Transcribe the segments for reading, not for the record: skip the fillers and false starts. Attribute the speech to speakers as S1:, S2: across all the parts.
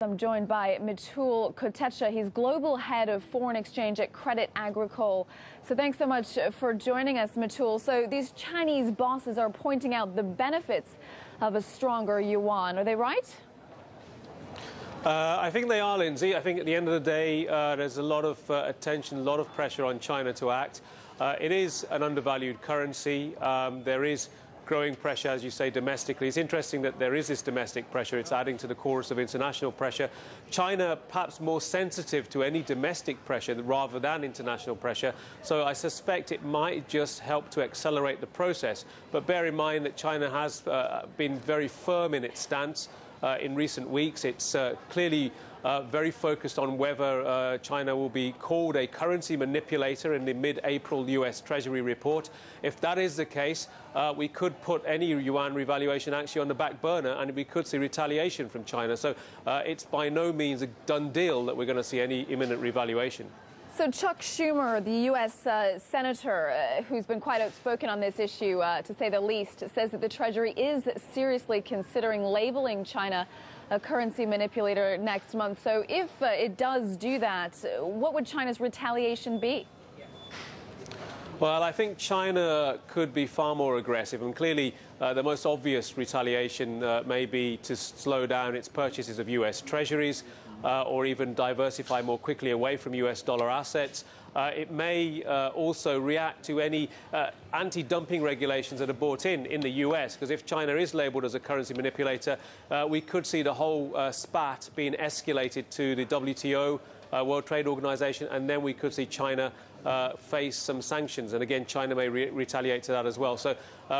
S1: I'm joined by Mitul Kotecha. He's global head of foreign exchange at Credit Agricole. So thanks so much for joining us, Mitul. So these Chinese bosses are pointing out the benefits of a stronger yuan. Are they right?
S2: I think they are, Lindsay. I think at the end of the day, there's a lot of attention, a lot of pressure on China to act. It is an undervalued currency. There is growing pressure, as you say, domestically. It's interesting that there is this domestic pressure. It's adding to the chorus of international pressure. China perhaps more sensitive to any domestic pressure rather than international pressure. So I suspect it might just help to accelerate the process. But bear in mind that China has been very firm in its stance in recent weeks. It's clearly very focused on whether China will be called a currency manipulator in the mid-April US Treasury report. If that is the case, we could put any yuan revaluation actually on the back burner, and we could see retaliation from China. So it's by no means a done deal that we're going to see any imminent revaluation.
S1: So Chuck Schumer, the U.S. senator, who's been quite outspoken on this issue, to say the least, says that the Treasury is seriously considering labeling China a currency manipulator next month. So if it does do that, what would China's retaliation be?
S2: Well, I think China could be far more aggressive, and clearly the most obvious retaliation may be to slow down its purchases of U.S. treasuries or even diversify more quickly away from U.S. dollar assets. It may also react to any anti-dumping regulations that are brought in the U.S., because if China is labelled as a currency manipulator, we could see the whole spat being escalated to the WTO, World Trade Organization, and then we could see China face some sanctions. And again, China may retaliate to that as well. So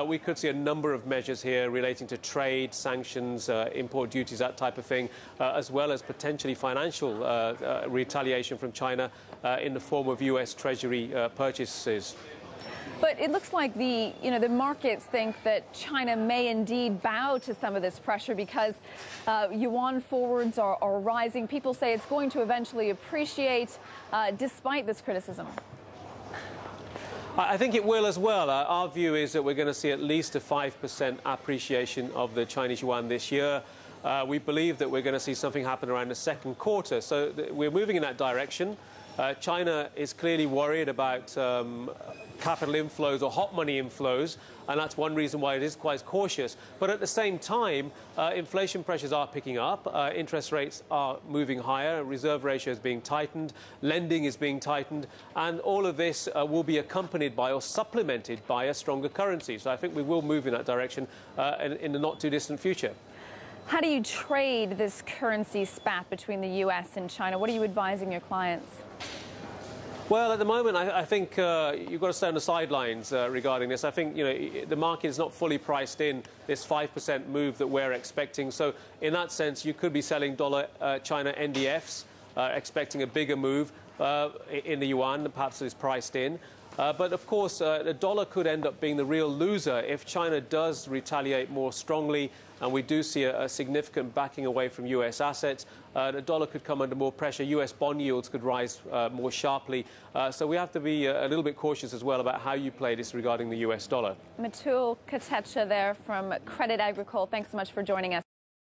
S2: we could see a number of measures here relating to trade, sanctions, import duties, that type of thing, as well as potentially financial retaliation from China in the form of U.S. Treasury purchases.
S1: But it looks like the markets think that China may indeed bow to some of this pressure because yuan forwards are rising. People say it's going to eventually appreciate despite this criticism.
S2: I think it will as well. Our view is that we're going to see at least a 5% appreciation of the Chinese yuan this year. We believe that we're going to see something happen around the second quarter. So we're moving in that direction. China is clearly worried about capital inflows or hot money inflows, and that's one reason why it is quite cautious. But at the same time, inflation pressures are picking up, interest rates are moving higher, reserve ratio is being tightened, lending is being tightened, and all of this will be accompanied by or supplemented by a stronger currency. So I think we will move in that direction in the not-too-distant future.
S1: How do you trade this currency spat between the U.S. and China? What are you advising your clients?
S2: Well, at the moment, I think you've got to stay on the sidelines regarding this. I think the market is not fully priced in this 5% move that we're expecting. So in that sense, you could be selling dollar China NDFs, expecting a bigger move in the yuan, perhaps is priced in. But of course, the dollar could end up being the real loser if China does retaliate more strongly and we do see a significant backing away from U.S. assets. The dollar could come under more pressure. U.S. bond yields could rise more sharply. So we have to be a little bit cautious as well about how you play this regarding the U.S. dollar.
S1: Mitul Kotecha there from Credit Agricole. Thanks so much for joining us.